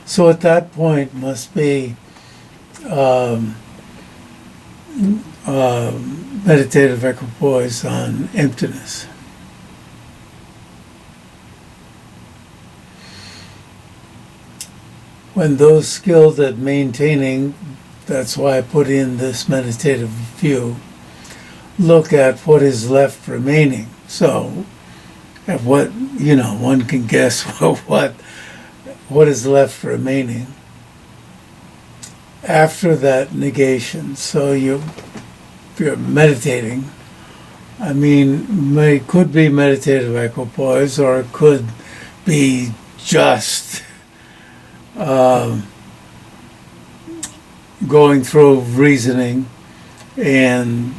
So at that point must be um, meditative equipoise on emptiness. When those skilled at maintaining, that's why I put in this meditative view, look at what is left remaining. So, at what, one can guess what is left remaining after that negation. So you're meditating. I mean, it could be meditative equipoise, or it could be just going through reasoning and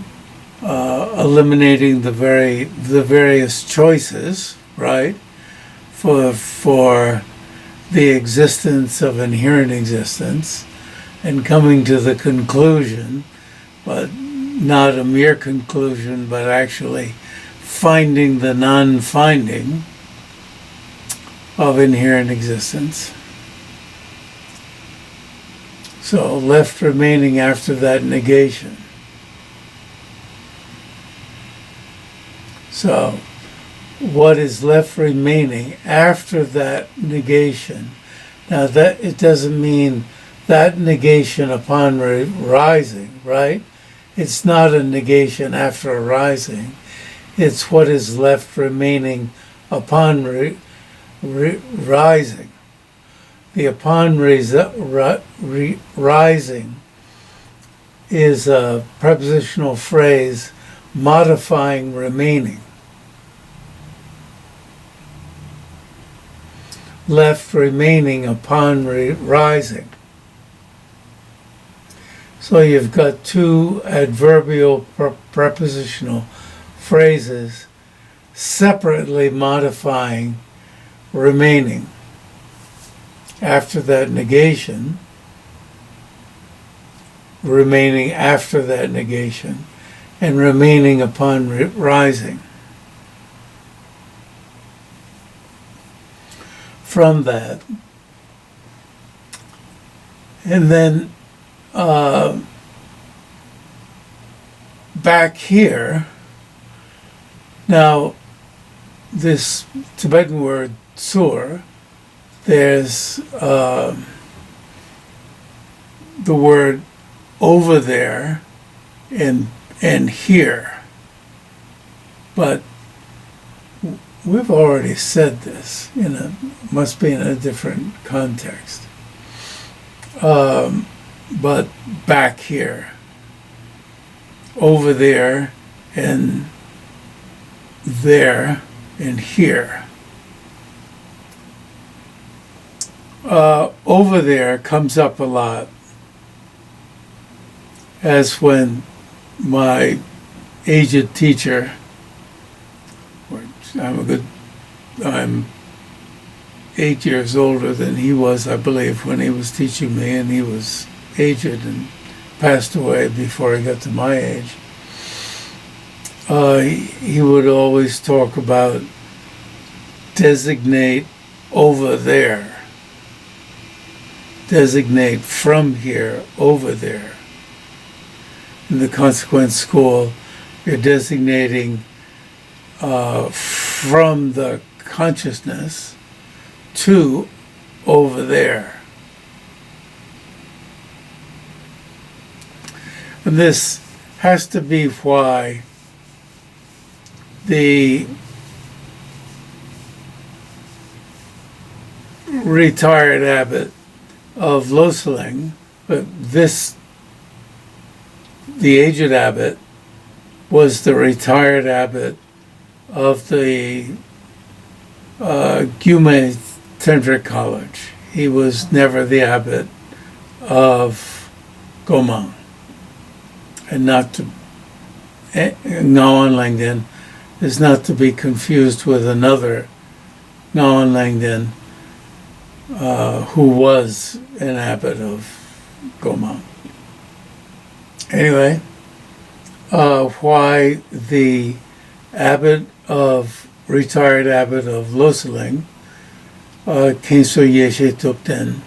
eliminating the various choices, right, for the existence of inherent existence, and coming to the conclusion, but not a mere conclusion, but actually finding the non-finding of inherent existence. So left remaining after that negation. So what is left remaining after that negation? Now that it doesn't mean that negation upon rising, right? It's not a negation after arising. It's what is left remaining upon rising. The upon rising is a prepositional phrase modifying remaining. Left remaining upon rising. So you've got two adverbial prepositional phrases separately modifying remaining. After that negation, remaining after that negation, and remaining upon rising. From that, and then back here, now this Tibetan word sur, there's the word over there and here, but we've already said this must be in a different context. But back here, over there, and there, and here. Over there comes up a lot, as when my aged teacher, I'm 8 years older than he was, I believe, when he was teaching me, and he was aged and passed away before I got to my age. He would always talk about designate over there, designate from here over there. In the consequent school, you're designating from the consciousness to over there. And this has to be why the retired abbot of Loseling, but the aged abbot was the retired abbot of the Gyume Tantric College. He was never the abbot of Gomang. And not to Ngawan Langden is not to be confused with another Ngawan Langden who was an abbot of Gomang. Anyway, why the retired abbot of Loseling, Khenso Yeshe Tupten,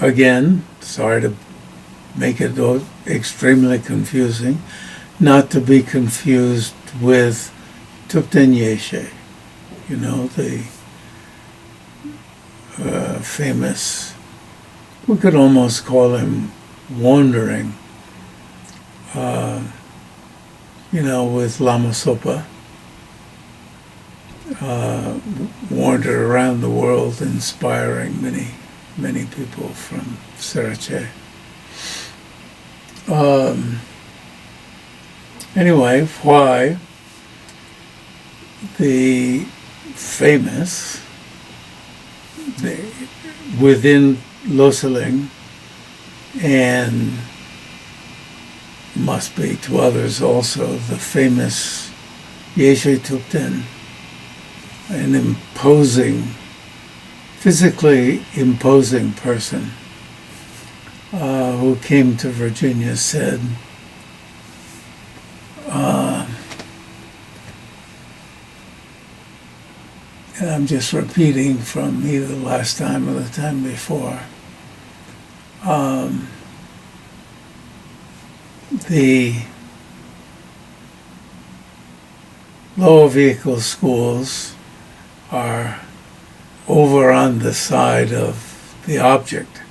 again, sorry to make it extremely confusing, not to be confused with Tupten Yeshe, the famous, we could almost call him wandering, with Lama Sopa, wandered around the world inspiring many people from Serache. Anyway, why the famous within Loseling, and must be to others also, the famous Yeshe Tupten, an physically imposing person who came to Virginia, said, and I'm just repeating from either the last time or the time before, the lower vehicle schools are over on the side of the object.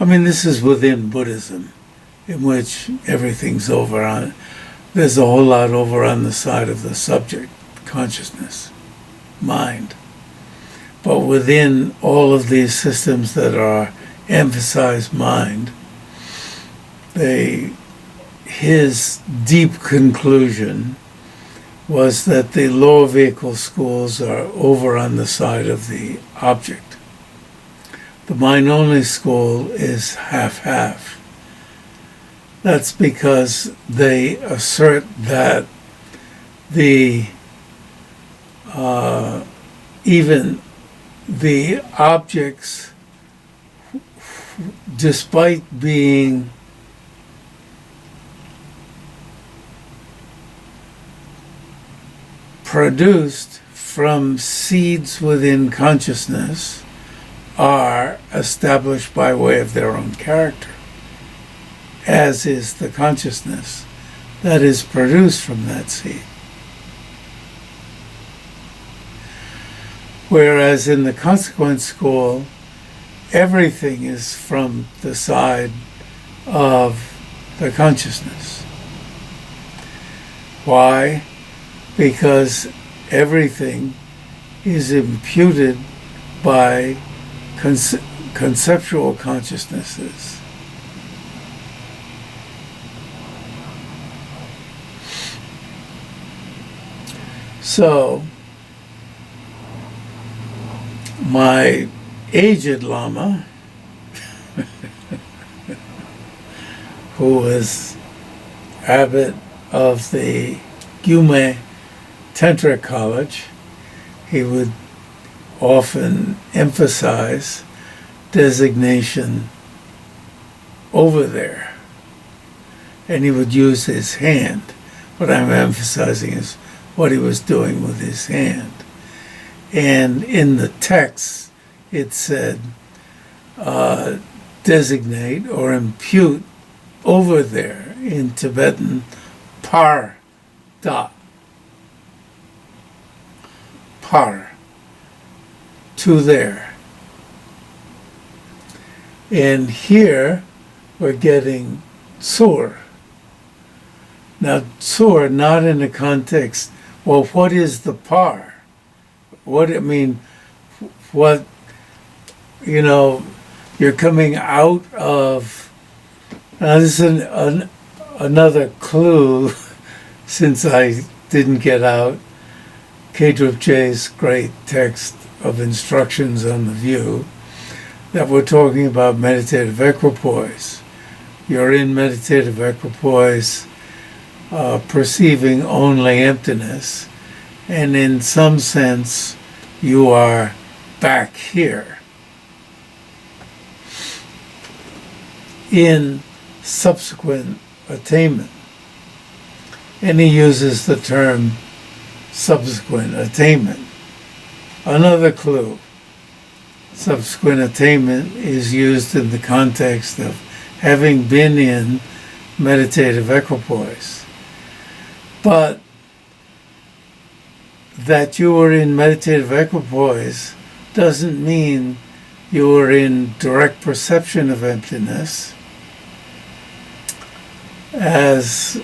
I mean, this is within Buddhism, in which everything's over on, there's a whole lot over on the side of the subject, consciousness, mind. But within all of these systems that are emphasize mind, his deep conclusion was that the lower vehicle schools are over on the side of the object. The mind-only school is half-half. That's because they assert that even the objects, despite being produced from seeds within consciousness, are established by way of their own character, as is the consciousness that is produced from that seed. Whereas in the consequent school, everything is from the side of the consciousness. Why? Because everything is imputed by conceptual consciousnesses. So, my aged Lama, who was abbot of the Gyume Tantric College, he would often emphasize designation over there. And he would use his hand. What I'm emphasizing is what he was doing with his hand. And in the text, it said, designate or impute over there, in Tibetan, par da. Par, to there. And here we're getting sur. Now, sur, not in the context, well, what is the par? What, I mean, what, you're coming out of, now this is another clue, since I didn't get out Khay-drub J's great text of instructions on the view, that we're talking about meditative equipoise. You're in meditative equipoise, perceiving only emptiness, and in some sense, you are back here in subsequent attainment. And he uses the term subsequent attainment. Another clue. subsequent attainment is used in the context of having been in meditative equipoise. But that you were in meditative equipoise doesn't mean you were in direct perception of emptiness, as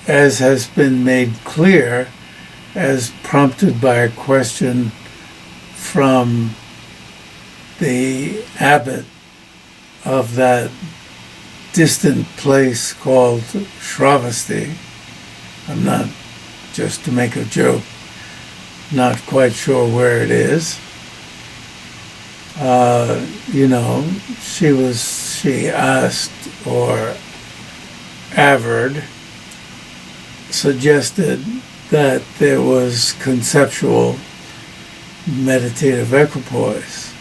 has been made clear, as prompted by a question from the abbot of that distant place called Shravasti. I'm not, just to make a joke, not quite sure where it is. She asked, or averred, suggested that there was conceptual meditative equipoise,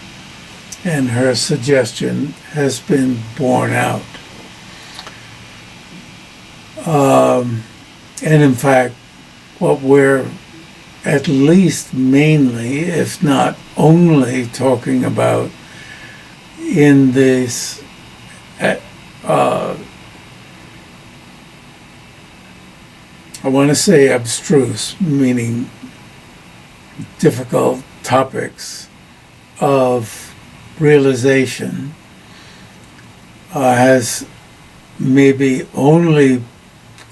and her suggestion has been borne out. And in fact, what we're at least mainly, if not only, talking about in this I want to say abstruse, meaning difficult topics of realization, has maybe only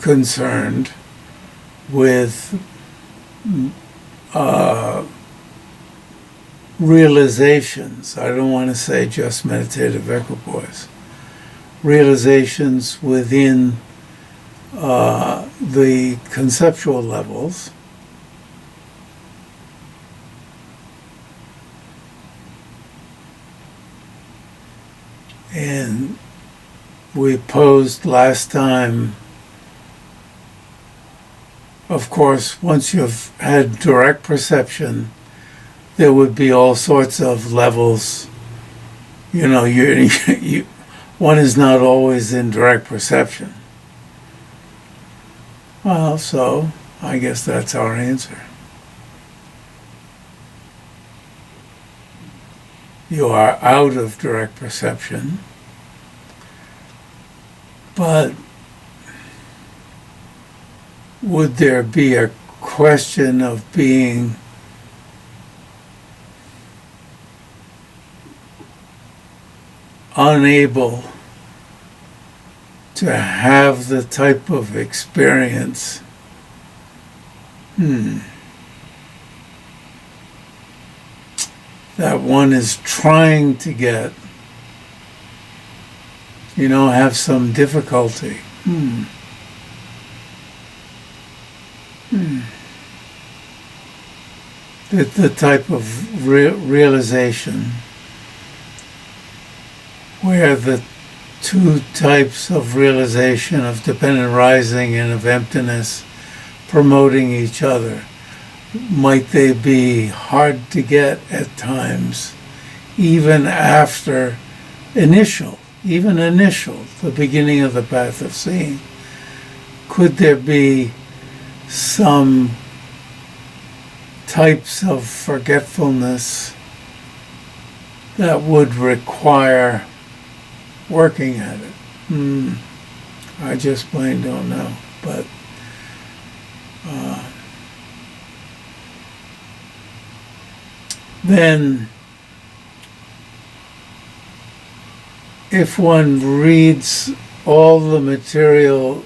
concerned with realizations. I don't want to say just meditative equipoise. Realizations within the conceptual levels, and we posed last time, of course, once you've had direct perception, there would be all sorts of levels. One is not always in direct perception. Well, so I guess that's our answer. You are out of direct perception, but would there be a question of being unable to have the type of experience that one is trying to get, have some difficulty? The type of realization where the two types of realization of dependent rising and of emptiness promoting each other, might they be hard to get at times, even after the beginning of the path of seeing? Could there be some types of forgetfulness that would require working at it? I just plain don't know. But then if one reads all the material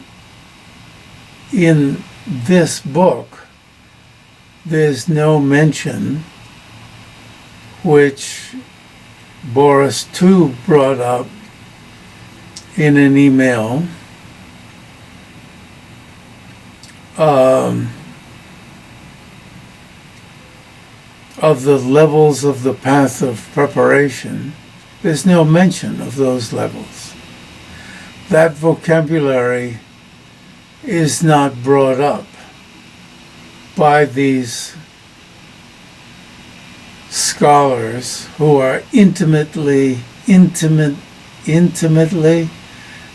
in this book, there's no mention, which Boris too brought up in an email, of the levels of the path of preparation. There's no mention of those levels. That vocabulary is not brought up by these scholars who are intimately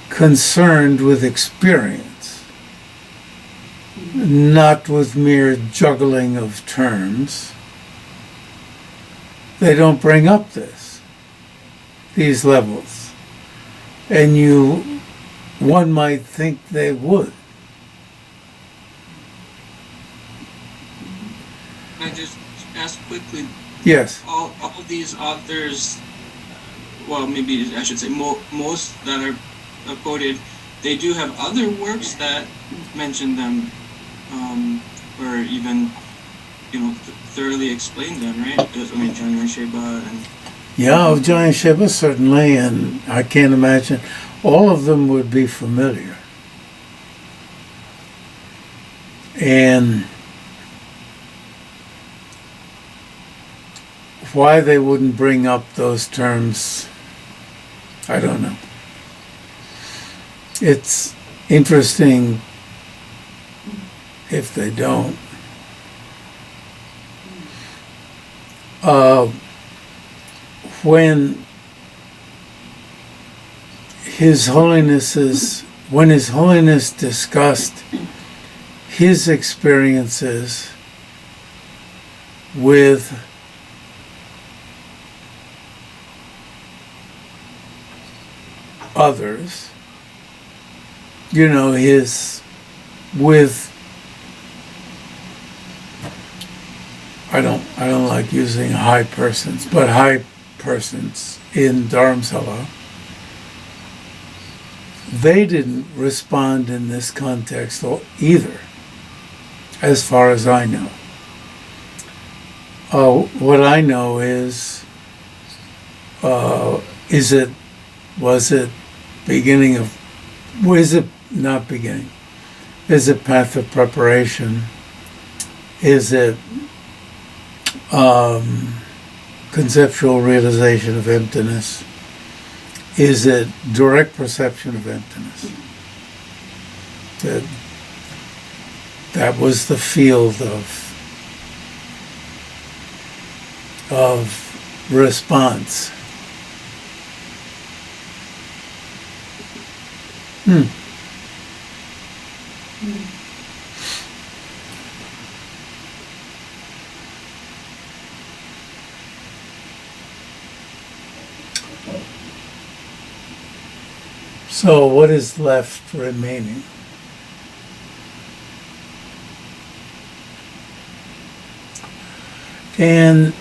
concerned with experience, not with mere juggling of terms. they don't bring up these levels. And one might think they would. Can I just ask quickly? Yes. All of these authors, well, maybe I should say most that are quoted, they do have other works that mention them, or even, thoroughly explain them, right? I mean, John Sheba and... Yeah, Giant Shiva certainly, and I can't imagine all of them would be familiar. And why they wouldn't bring up those terms, I don't know. It's interesting if they don't. When His Holiness discussed his experiences with others, I don't like using high persons, but high persons in Dharamsala, they didn't respond in this context either, as far as I know. What I know is was it beginning of, is it not beginning? Is it path of preparation? Is it conceptual realization of emptiness? Is it direct perception of emptiness? That was the field of response. So what is left remaining? And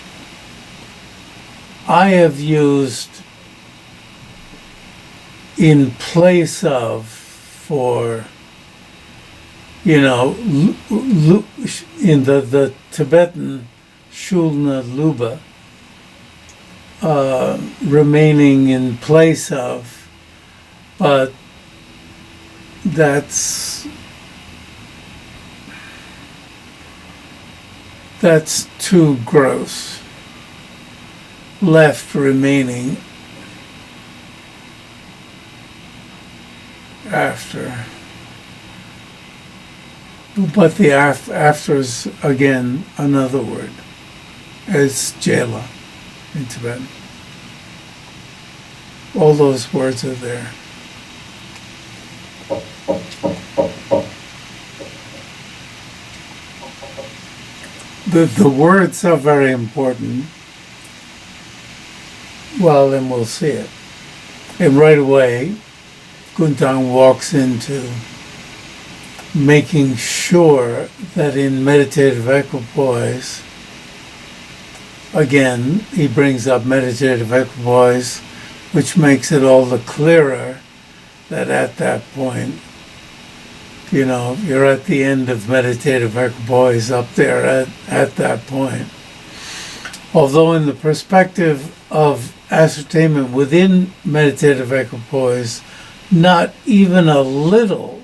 I have used in place of, for, in the Tibetan Shulna Luba, remaining in place of, but that's too gross. Left remaining after. But the after is, again, another word. It's jela in Tibetan. All those words are there. The words are very important. Well, then we'll see it. And right away, Guntang walks into making sure that in meditative equipoise, again, he brings up meditative equipoise, which makes it all the clearer that at that point, you're at the end of meditative equipoise up there at that point. Although in the perspective of ascertainment within meditative equipoise, not even a little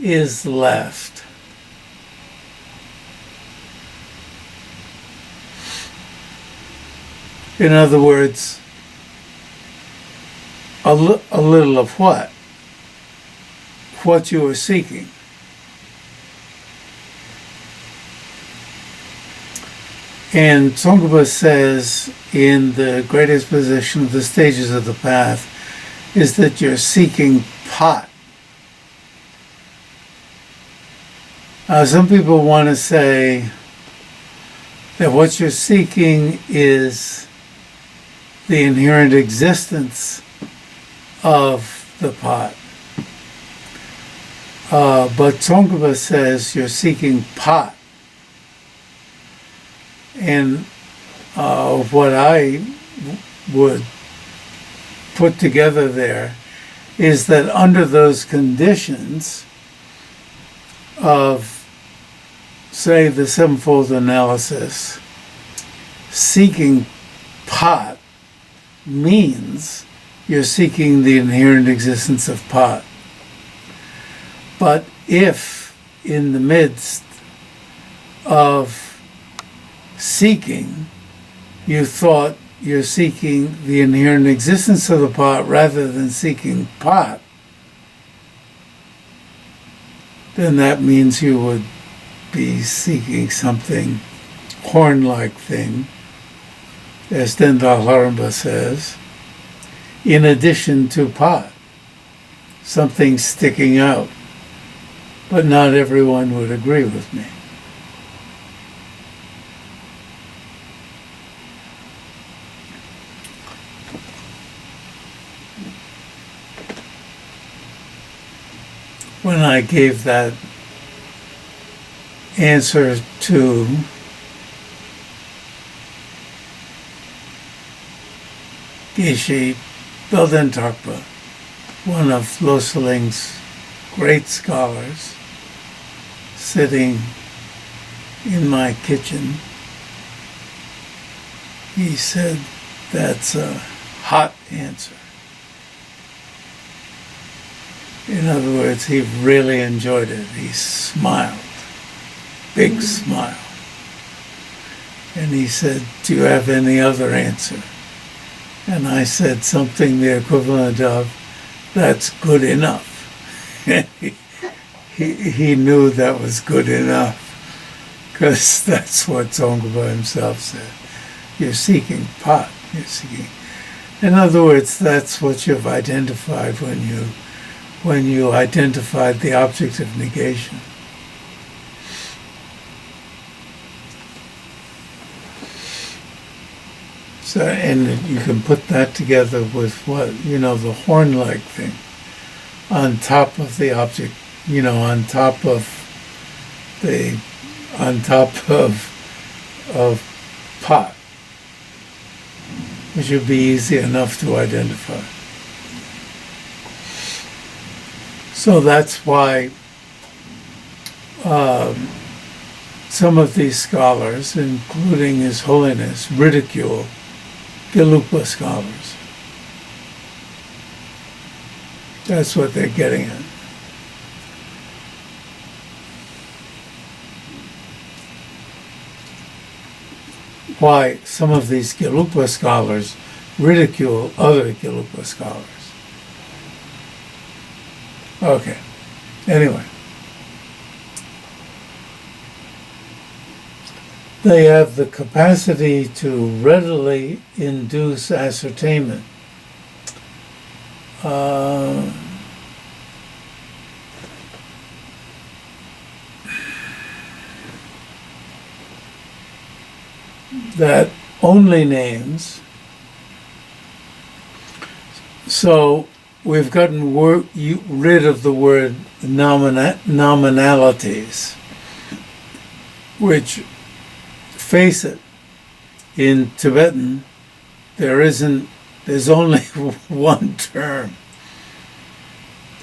is left. In other words, a little of what? What you are seeking. And Tsongkhapa says in the greatest position of the stages of the path is that you're seeking pot. Some people want to say that what you're seeking is the inherent existence of the pot. But Tsongkhapa says you're seeking pot. And what I would put together there is that under those conditions of, say, the sevenfold analysis, seeking pot means you're seeking the inherent existence of pot. But if in the midst of seeking, you thought you're seeking the inherent existence of the pot rather than seeking pot, then that means you would be seeking something horn-like thing, as Dendal Haramba says, in addition to pot, something sticking out. But not everyone would agree with me. When I gave that answer to Geshe Belden Tarkpa, one of Losaling's great scholars, sitting in my kitchen, he said, "That's a hot answer." In other words, he really enjoyed it. He smiled, big smile. And he said, "Do you have any other answer?" And I said something the equivalent of, "That's good enough." He knew that was good enough, because that's what Tsongkhapa himself said. You're seeking pot. You're seeking. In other words, that's what you've identified when you identified the object of negation. So, and you can put that together with what, the horn-like thing on top of the object, on top of pot, which would be easy enough to identify. So that's why some of these scholars, including His Holiness, ridicule Gelugpa scholars. That's what they're getting at. Why some of these Gelugpa scholars ridicule other Gelugpa scholars. Okay. Anyway. They have the capacity to readily induce ascertainment. That only names. So we've gotten rid of the word nominalities, which, face it, in Tibetan, there's only one term.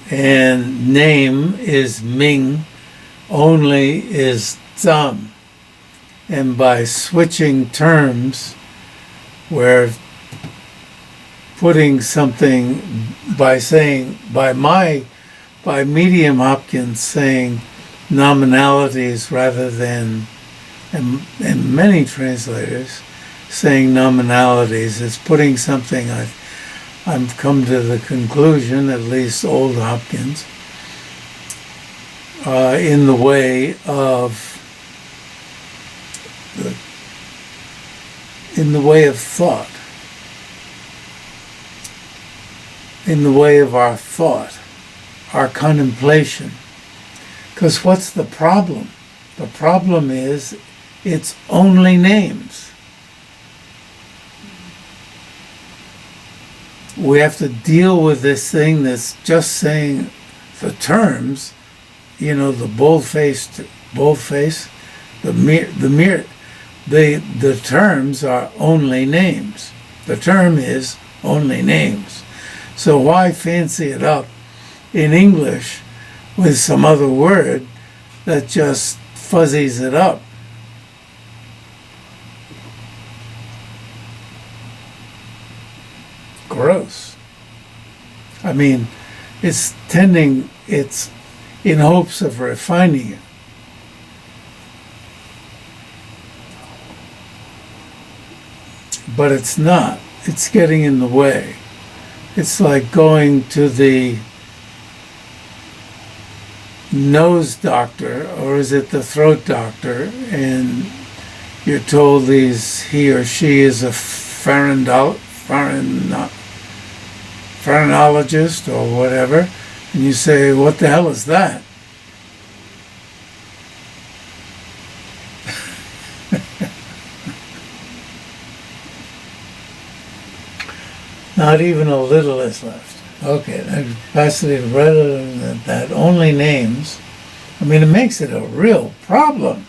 And name is Ming, only is Tsam. And by switching terms, we're putting something, by medium Hopkins saying nominalities rather than, and many translators saying nominalities, it's putting something, I've come to the conclusion, at least old Hopkins, in the way of thought, in the way of our thought, our contemplation. Because what's the problem? The problem is it's only names. we have to deal with this thing that's just saying the terms, the boldface, the terms are only names. The term is only names. So why fancy it up in English with some other word that just fuzzies it up? Gross. I mean, it's in hopes of refining it. But it's not. It's getting in the way. It's like going to the nose doctor, or is it the throat doctor, and you're told he or she is a phrenologist or whatever, and you say, what the hell is that? Not even a little is left. Okay, that capacity rather than that only names. I mean, it makes it a real problem.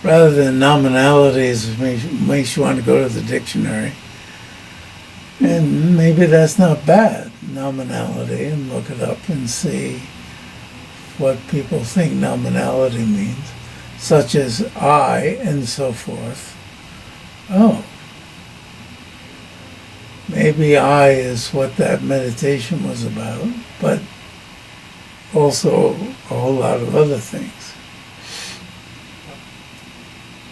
Rather than nominalities, makes you want to go to the dictionary. And maybe that's not bad, nominality, and look it up and see what people think nominality means, such as I and so forth. Oh. Maybe I is what that meditation was about, but also a whole lot of other things.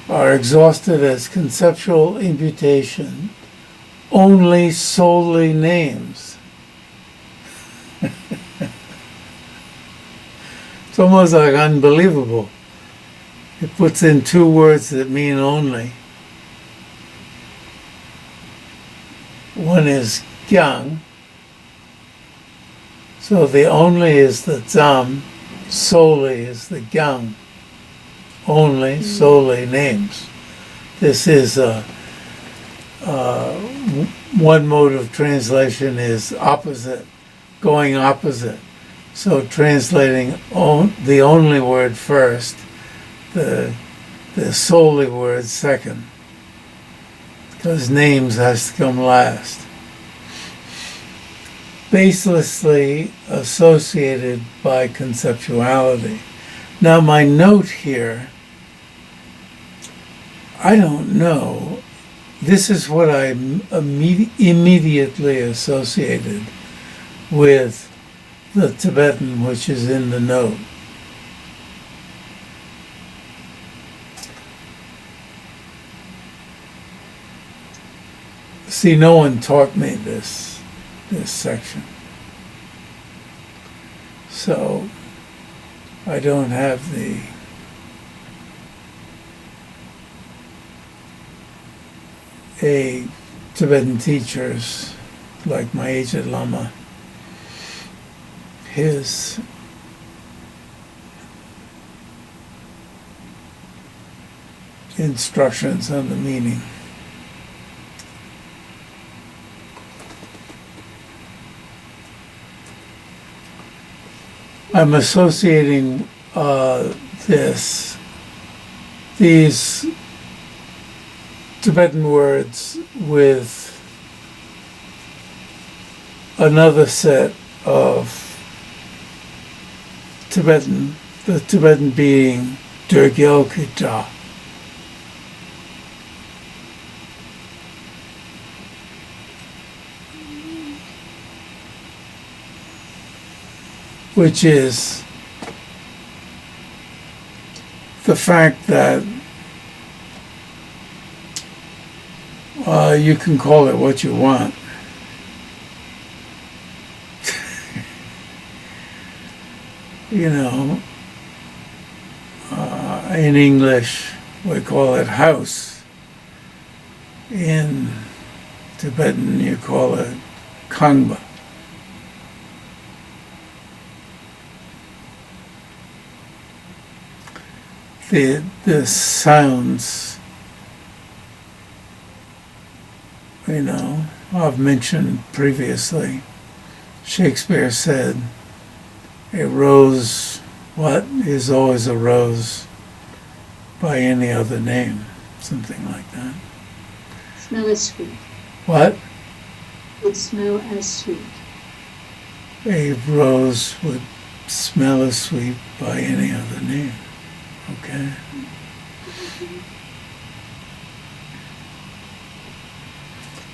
Are exhausted as conceptual imputation, only solely names. It's almost like unbelievable. It puts in two words that mean only. One is gyang. So the only is the zam, solely is the gyang. Only, solely names. This is one mode of translation is opposite, going opposite. So translating the only word first, the solely word second. Because names has to come last. Baselessly associated by conceptuality. Now my note here, I don't know. This is what I immediately associated with the Tibetan, which is in the note. See, no one taught me this section. So I don't have Tibetan teachers like my aged Lama, his instructions on the meaning. I'm associating these Tibetan words with another set of Tibetan, the Tibetan being Durgyokita. Which is the fact that you can call it what you want. In English we call it house. In Tibetan you call it kangba. The sounds, I've mentioned previously, Shakespeare said, a rose, what, is always a rose by any other name, something like that. Smell as sweet. What? Would smell as sweet. A rose would smell as sweet by any other name. Okay?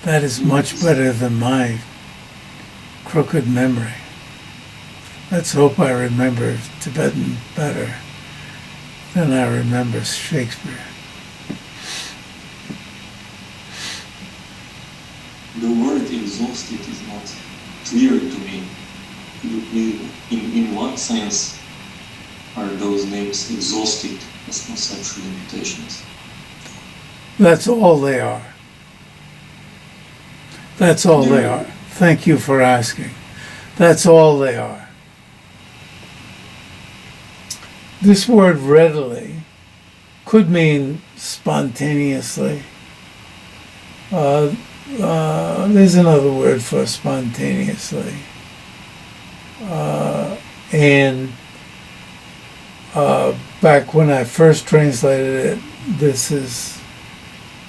That is much better than my crooked memory. Let's hope I remember Tibetan better than I remember Shakespeare. The word exhausted is not clear to me. In what sense are those names exhausted as conceptual limitations? That's all they are. That's all they are. Thank you for asking. That's all they are. This word readily could mean spontaneously. There's another word for spontaneously. And back when I first translated it, this is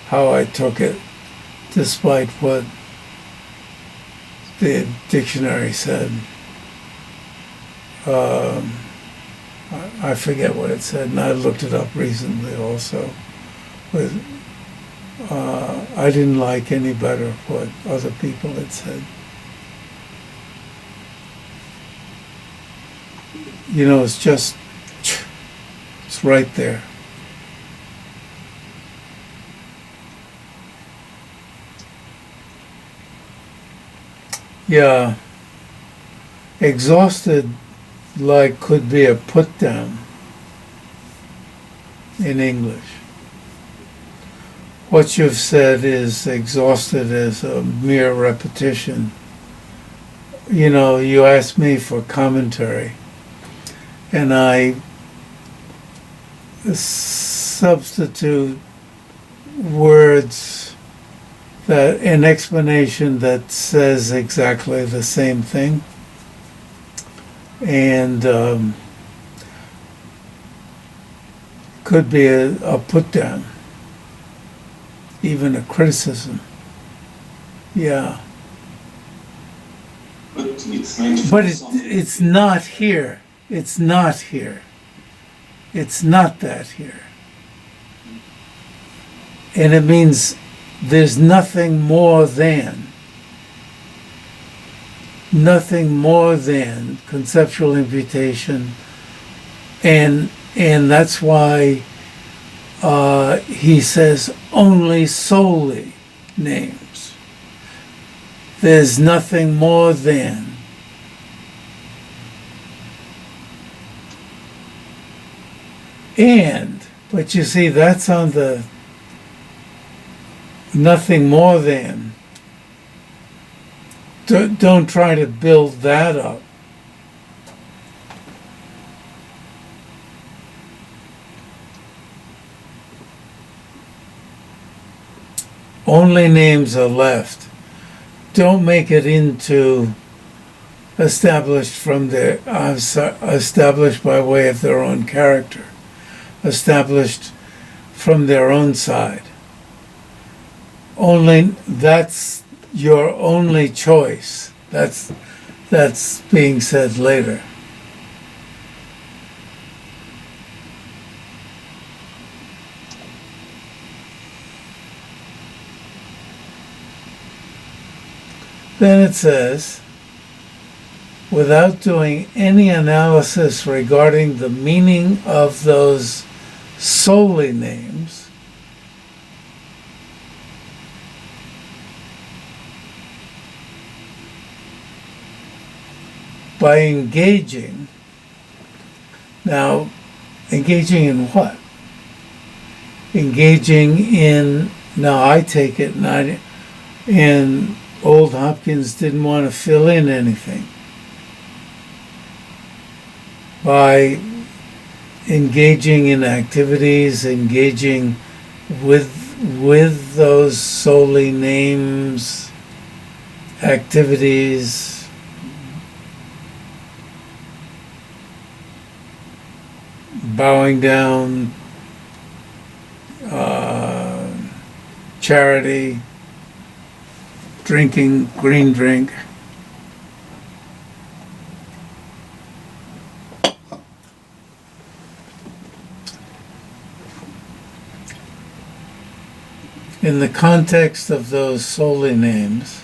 how I took it, despite what the dictionary said. I forget what it said, and I looked it up recently also. But I didn't like any better what other people had said. You know, it's just, it's right there. Yeah, exhausted, like, could be a put down in English. What you've said is exhausted as a mere repetition. You know, you asked me for commentary, and I substitute words that an explanation that says exactly the same thing, and could be a put down, even a criticism. Yeah. But it's meant But it's not here. It's not here. It's not that here. And it means there's nothing more than conceptual imputation, and that's why he says only solely names. There's nothing more than. But you see, that's on the nothing more than. Don't try to build that up. Only names are left. Don't make it into established by way of their own character, established from their own side. Only that's your only choice. That's being said later. Then it says, without doing any analysis regarding the meaning of those solely names, by engaging, now, engaging in what? Engaging in, now I take it, and old Hopkins didn't want to fill in anything. By engaging in activities, engaging with those solely names, activities, bowing down, charity, drinking green drink. In the context of those holy names,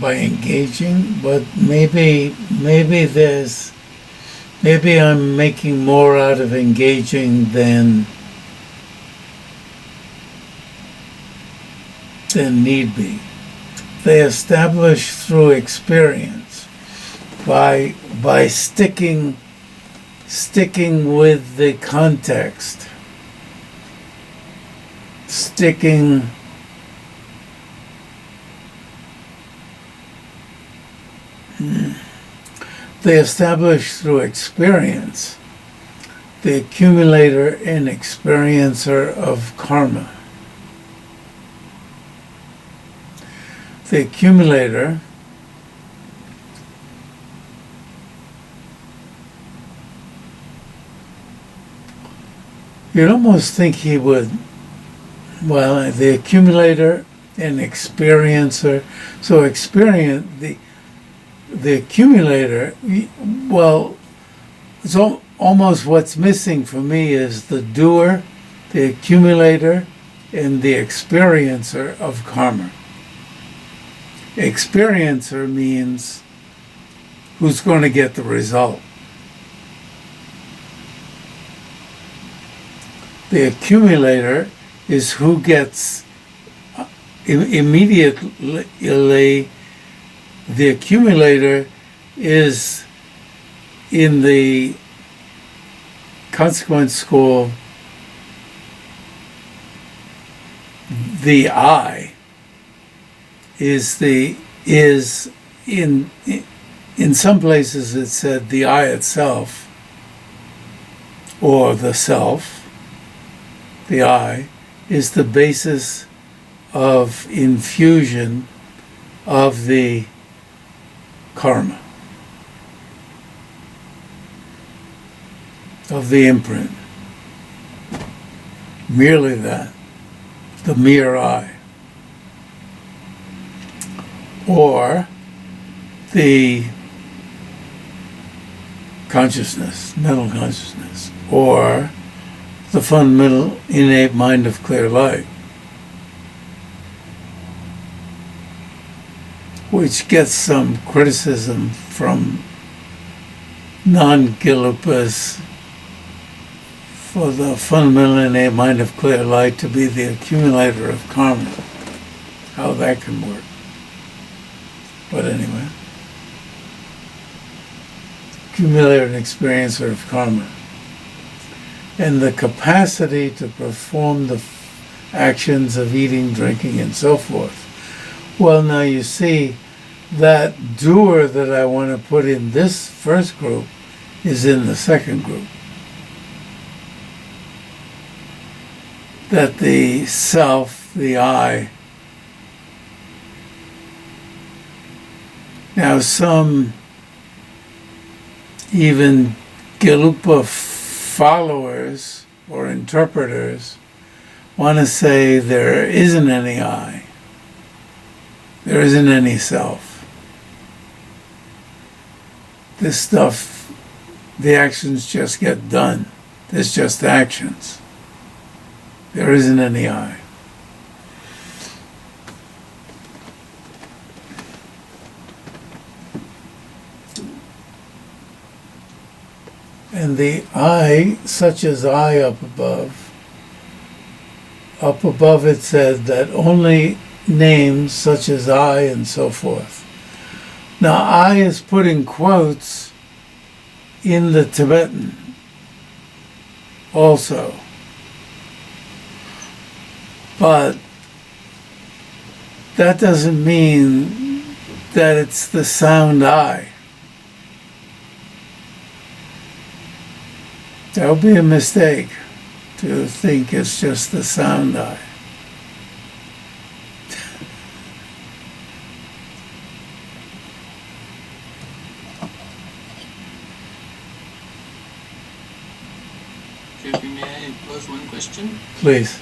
by engaging, but maybe I'm making more out of engaging than need be. They establish through experience by sticking with the context, they establish through experience the accumulator and experiencer of karma. The accumulator you'd almost think he would, well, the accumulator and experiencer. So the accumulator, well, it's almost what's missing for me is the doer, the accumulator, and the experiencer of karma. Experiencer means who's going to get the result. The accumulator is who gets immediately. The accumulator is in the consequence school. The I is in some places it said the I itself or the self. The I is the basis of infusion of the karma, of the imprint. Merely that, the mere I. Or the consciousness, mental consciousness, or the fundamental innate mind of clear light, which gets some criticism from non-Gelupas for the fundamental innate mind of clear light to be the accumulator of karma. How that can work. But anyway, accumulator and experiencer of karma. And the capacity to perform the actions of eating, drinking, and so forth. Well, now you see, that doer that I want to put in this first group is in the second group. That the self, the I. Now some even Gelupa followers or interpreters want to say there isn't any I. There isn't any self. This stuff, the actions just get done. There's just actions. There isn't any I. And the I, such as I up above it said that only names such as I and so forth. Now I is put in quotes in the Tibetan also. But that doesn't mean that it's the sound I. That would be a mistake to think it's just the sound eye. May I pose one question? Please.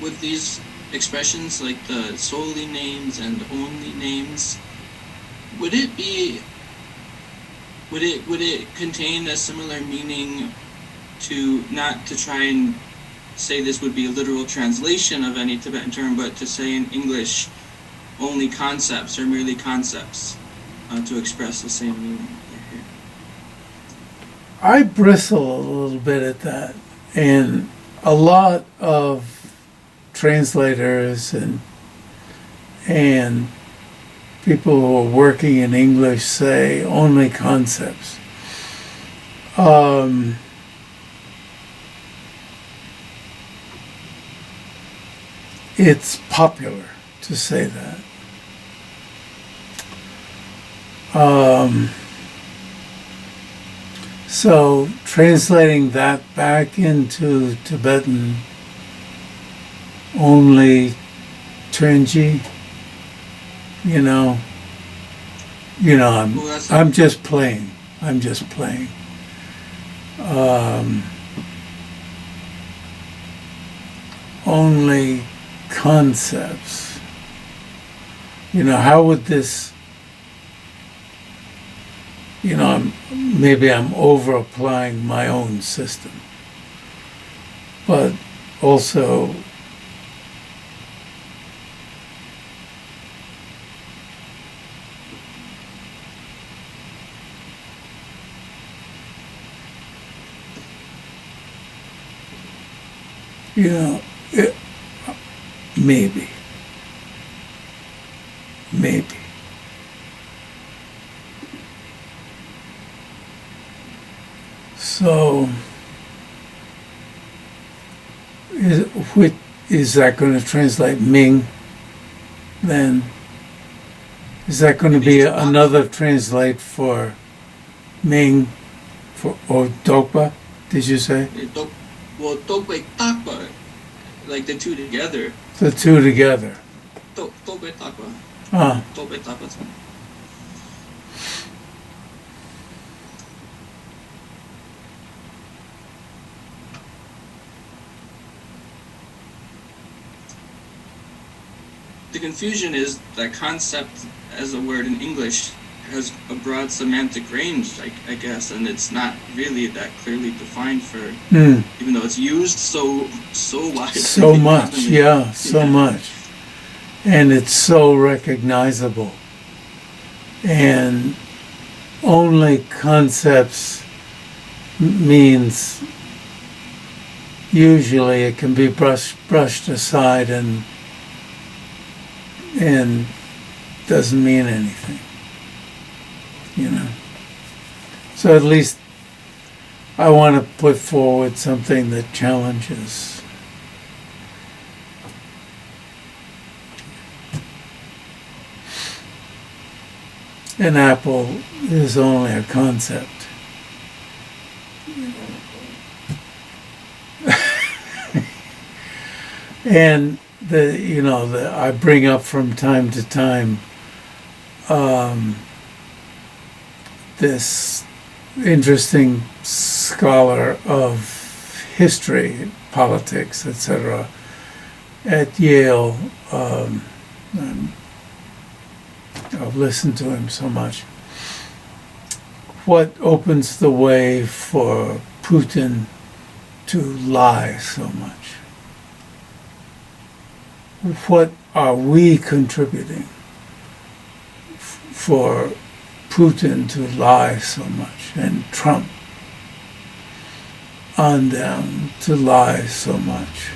With these expressions like the solely names and only names, would it contain a similar meaning to not to try and say this would be a literal translation of any Tibetan term, but to say in English only concepts or merely concepts to express the same meaning? I bristle a little bit at that, and a lot of translators and people who are working in English say only concepts. It's popular to say that. So translating that back into Tibetan, only Trenji, I'm just playing. Only concepts. How would this, maybe I'm over applying my own system, but also maybe. So, is that going to translate Ming then? Is that going to be another translate for Ming or Dokpa, did you say? Well, Dokpa Takpa, like the two together. The two together. Dokpa Takpa. Ah. Dokpa Takpa. The confusion is that concept as a word in English has a broad semantic range, I guess, and it's not really that clearly defined for, even though it's used so widely. So much, so much. And it's so recognizable. And only concepts means usually it can be brushed aside and doesn't mean anything, So at least I want to put forward something that challenges. An apple is only a concept. And I bring up from time to time this interesting scholar of history, politics, etc. at Yale. I've listened to him so much. What opens the way for Putin to lie so much? What are we contributing for Putin to lie so much, and Trump on down to lie so much?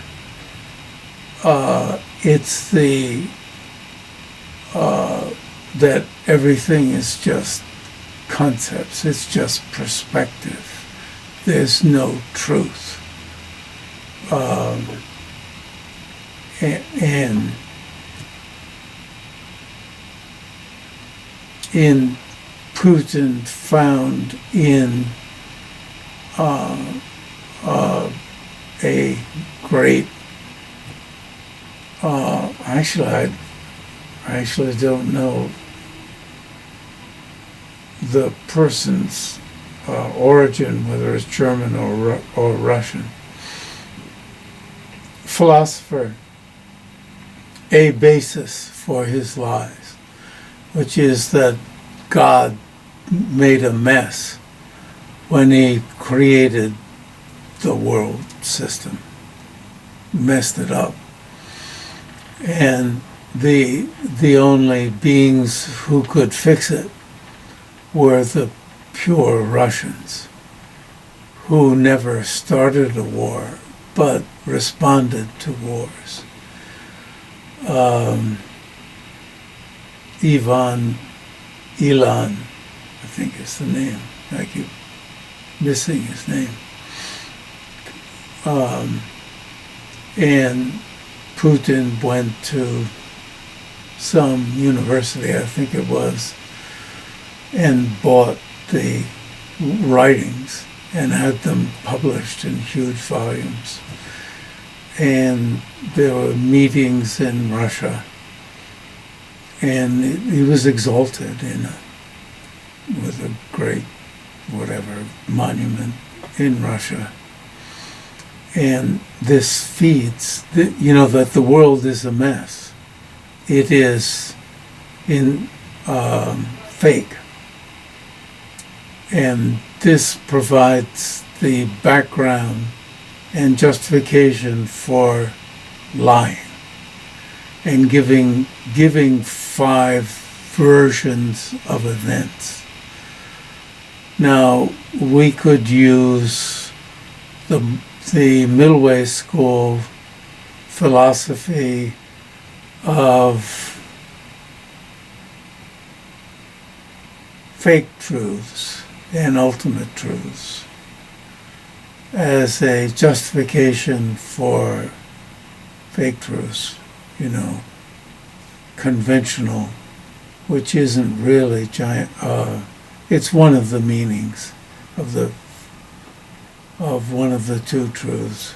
It's that everything is just concepts, it's just perspective. There's no truth. And in Putin found in a great, I actually don't know the person's origin, whether it's German or Russian. Philosopher, a basis for his lies, which is that God made a mess when he created the world system, messed it up. And the only beings who could fix it were the pure Russians, who never started a war, but responded to wars. Ilan, I think is the name. I keep missing his name. And Putin went to some university, I think it was, and bought the writings and had them published in huge volumes. And there were meetings in Russia, and he was exalted with a great, whatever, monument in Russia. And this feeds, that the world is a mess. It is fake. And this provides the background and justification for lying and giving 5 versions of events. Now, we could use the middle way school philosophy of fake truths and ultimate truths as a justification for fake truths, conventional, which isn't really giant. It's one of the meanings of one of the 2 truths,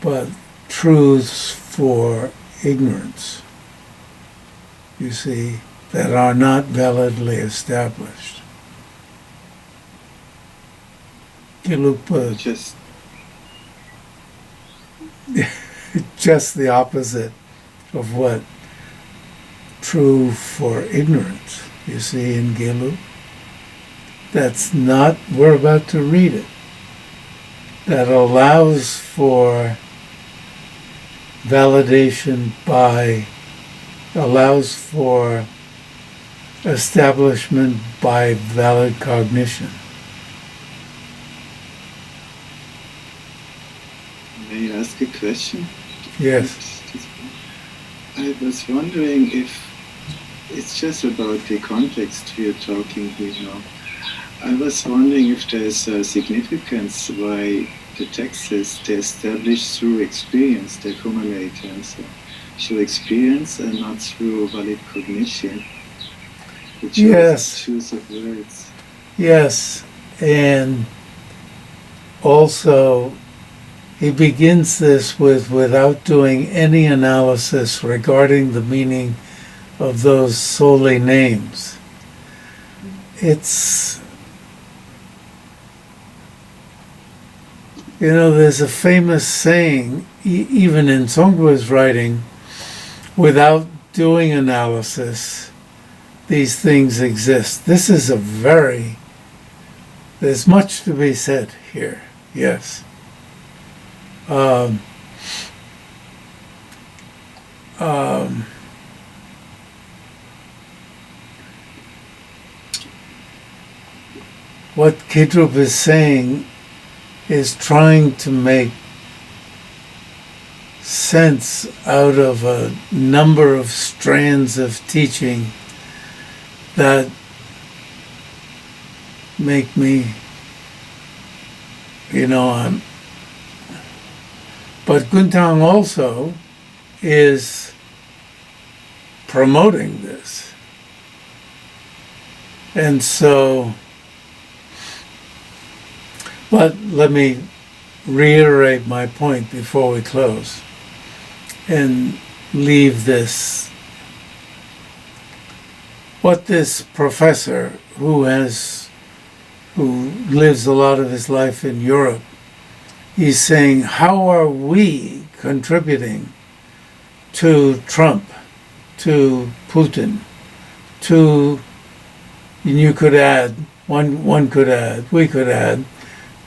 but truths for ignorance, you see, that are not validly established. Just the opposite of what true for ignorance, you see, in Gelu. That's not, we're about to read it, that allows for validation allows for establishment by valid cognition. May I ask a question? Yes. I was wondering if it's just about the context we are talking here now. I was wondering if there's a significance why the texts they establish through experience, they accumulate, and so through experience and not through valid cognition. Yes. Choose of words. Yes, and also he begins this without doing any analysis regarding the meaning of those solely names. It's, there's a famous saying, even in Tsongkwa's writing, without doing analysis, these things exist. This is there's much to be said here, yes. What Khay-drub is saying is trying to make sense out of a number of strands of teaching that make me, but Guntang also is promoting this. And so, But let me reiterate my point before we close and leave this. What this professor who lives a lot of his life in Europe, he's saying, how are we contributing to Trump, to Putin, to, and you could add, one could add, we could add,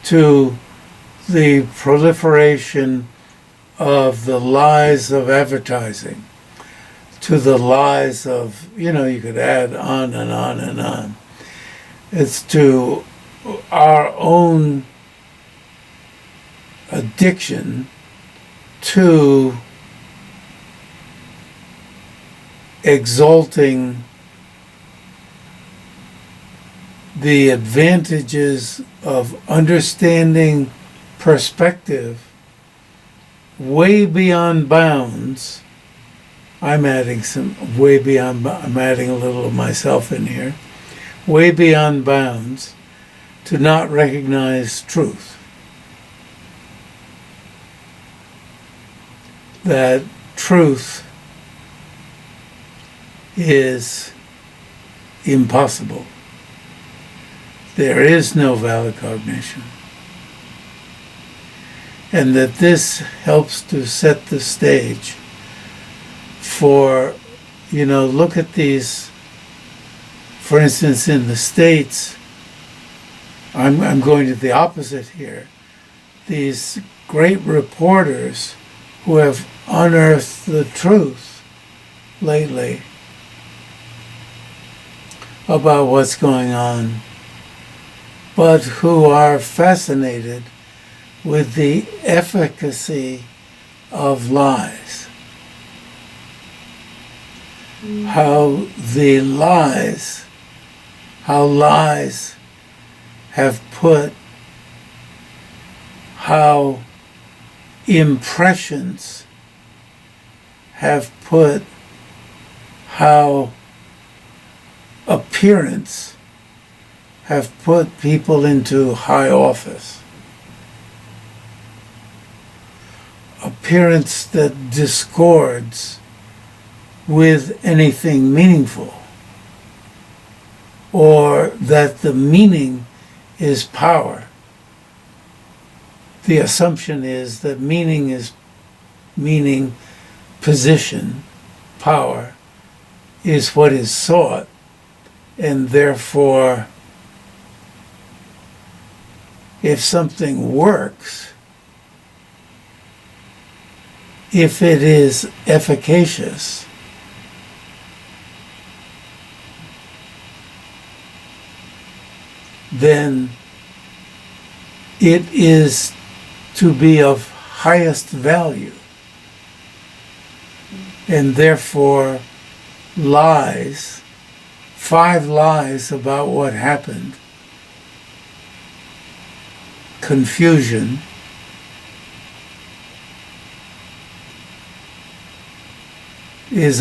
to the proliferation of the lies of advertising, to the lies of, you could add on and on and on. It's to our own addiction to exalting the advantages of understanding perspective way beyond bounds. I'm adding a little of myself in here, way beyond bounds, to not recognize truth. That truth is impossible. There is no valid cognition. And that this helps to set the stage for, look at these, for instance, in the States, I'm going to the opposite here, these great reporters who have unearthed the truth lately about what's going on, but who are fascinated with the efficacy of lies. How lies have put, how impressions have put, how appearance have put people into high office. Appearance that discords with anything meaningful, or that the meaning is power. The assumption is that meaning, position, power, is what is sought, and therefore, if something works, if it is efficacious, then it is to be of highest value. And therefore, lies, 5 lies about what happened, confusion, is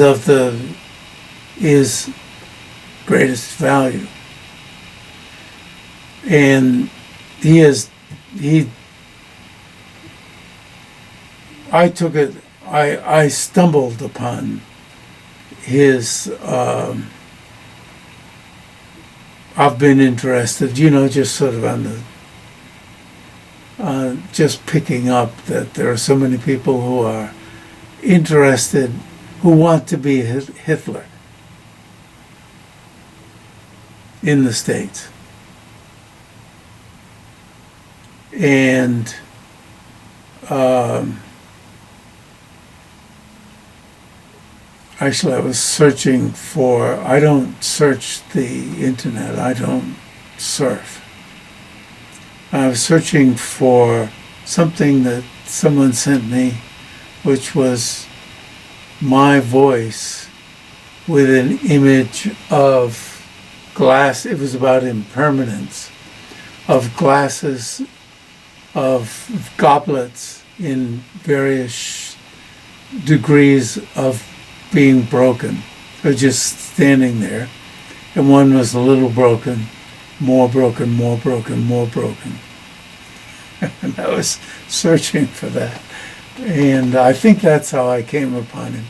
greatest value. And I stumbled upon his, I've been interested, just sort of on the, just picking up that there are so many people who are interested, who want to be Hitler in the States. And actually I was searching for, I don't search the internet, I don't surf. I was searching for something that someone sent me, which was my voice with an image of glass. It was about impermanence, of glasses, of goblets in various degrees of being broken. They're just standing there. And one was a little broken, more broken, more broken, more broken. And I was searching for that. And I think that's how I came upon him.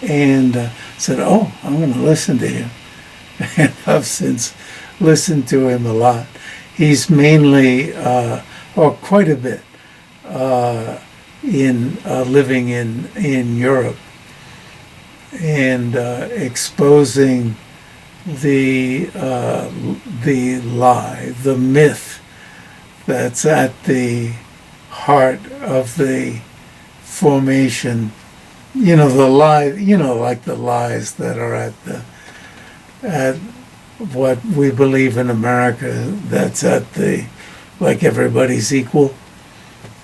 And said, oh, I'm going to listen to him. And I've since listened to him a lot. He's mainly, or quite a bit, in living in Europe and exposing the lie, the myth that's at the heart of the formation. You know, the lie. You know, like the lies that are at what we believe in America. That's at the, like everybody's equal.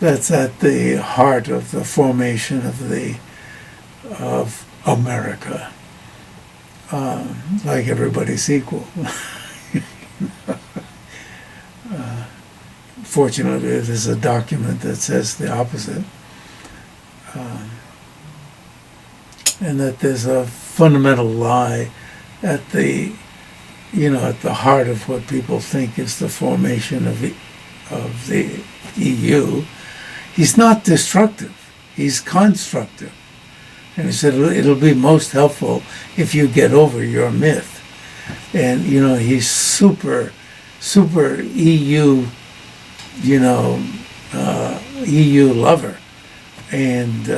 That's at the heart of the formation of America. Like everybody's equal. Fortunately, there's a document that says the opposite. And that there's a fundamental lie at the, at the heart of what people think is the formation of the EU. He's not destructive. He's constructive. And he said it'll be most helpful if you get over your myth. And, he's super EU, EU lover. And,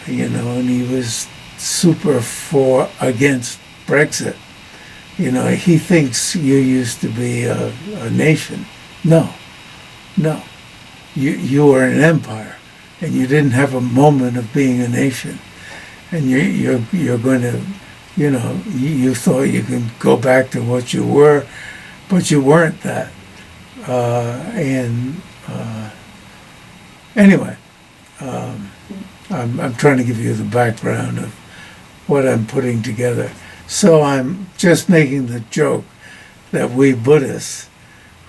and he was super against Brexit. He thinks you used to be a nation. No. You were an empire, and you didn't have a moment of being a nation. And you're going to, you thought you could go back to what you were, but you weren't that. Anyway, I'm trying to give you the background of what I'm putting together. So I'm just making the joke that we Buddhists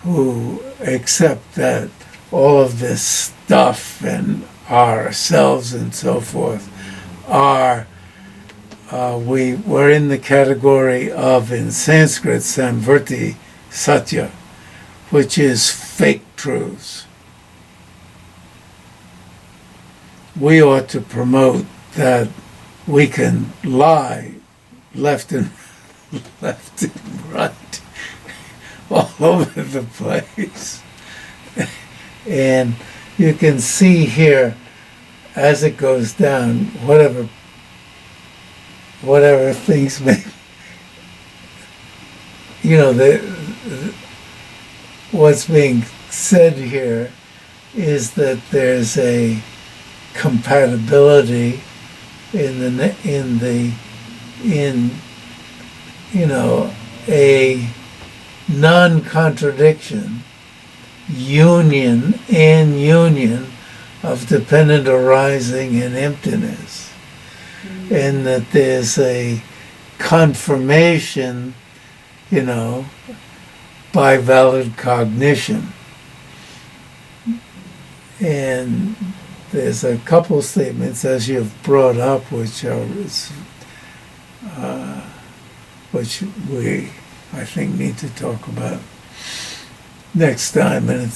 who accept that all of this stuff and ourselves and so forth we're in the category of, in Sanskrit, samvrti satya, which is fake truths. We ought to promote that we can lie left and right all over the place. And you can see here, as it goes down, whatever things may, what's being said here is that there's a compatibility in a non-contradiction, union of dependent arising and emptiness, and that there's a confirmation, by valid cognition. And there's a couple statements, as you've brought up, which we, I think, need to talk about next time. And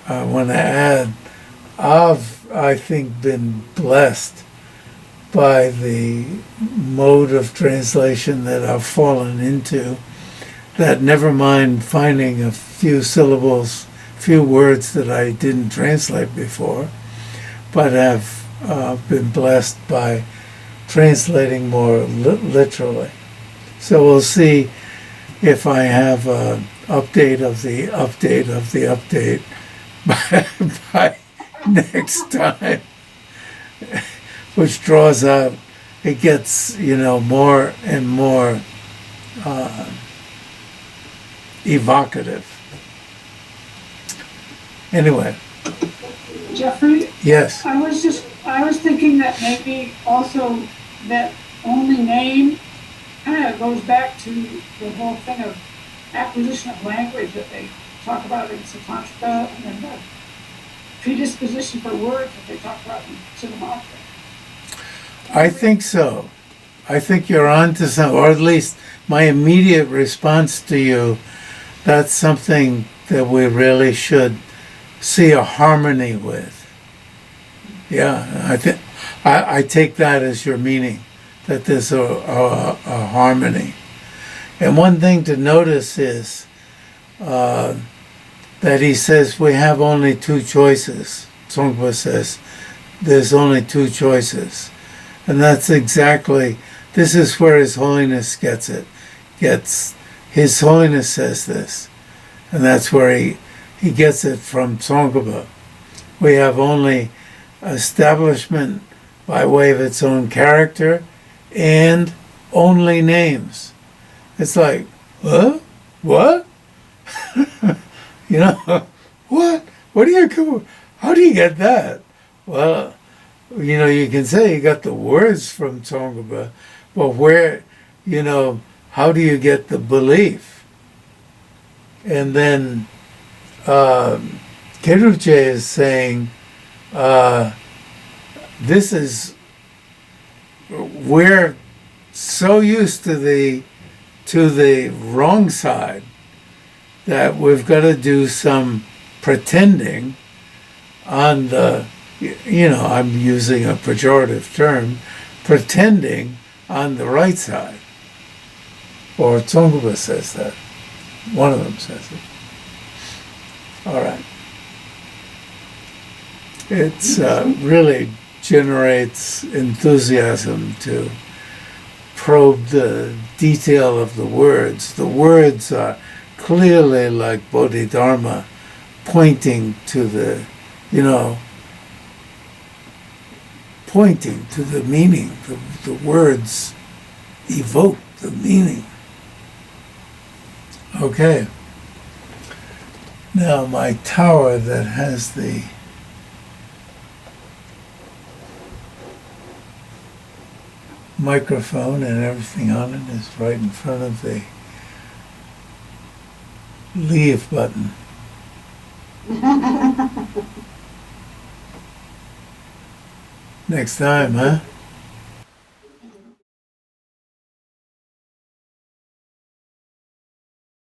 I want to add, I think, been blessed by the mode of translation that I've fallen into, that never mind finding a few syllables, few words that I didn't translate before, but have been blessed by translating more literally. So we'll see if I have an update of the update of the update by next time, which draws out, it gets, more and more evocative. Anyway. Jeffrey? Yes. I was thinking that maybe also that only name kind of goes back to the whole thing of acquisition of language that they talk about in Satantrika, and then the predisposition for words that they talk about in Siddhamatra. I think so. I think you're on to something, or at least my immediate response to you, that's something that we really should see a harmony with. Yeah, I take that as your meaning, that there's a harmony. And one thing to notice is that he says we have only two choices. Tsongpa says there's only two choices. And that's exactly, this is where His Holiness gets it. His Holiness says this. And that's where he gets it from Tsongpa. We have only establishment by way of its own character and only names. It's like, huh? What? You know, what? What do you, how do you get that? Well, you know, you can say you got the words from Tsongpa, but where, you know, how do you get the belief? And then Khay-drub is saying, this is, we're so used to the wrong side that we've got to do some pretending on the, you know, I'm using a pejorative term, pretending on the right side. Or Tsongpa says that. One of them says it. All right. It's really generates enthusiasm to probe the detail of the words. The words are clearly like Bodhidharma, pointing to the, you know, pointing to the meaning. The words evoke the meaning. Okay. Now my tower that has the microphone and everything on it is right in front of the leave button. Next time, huh?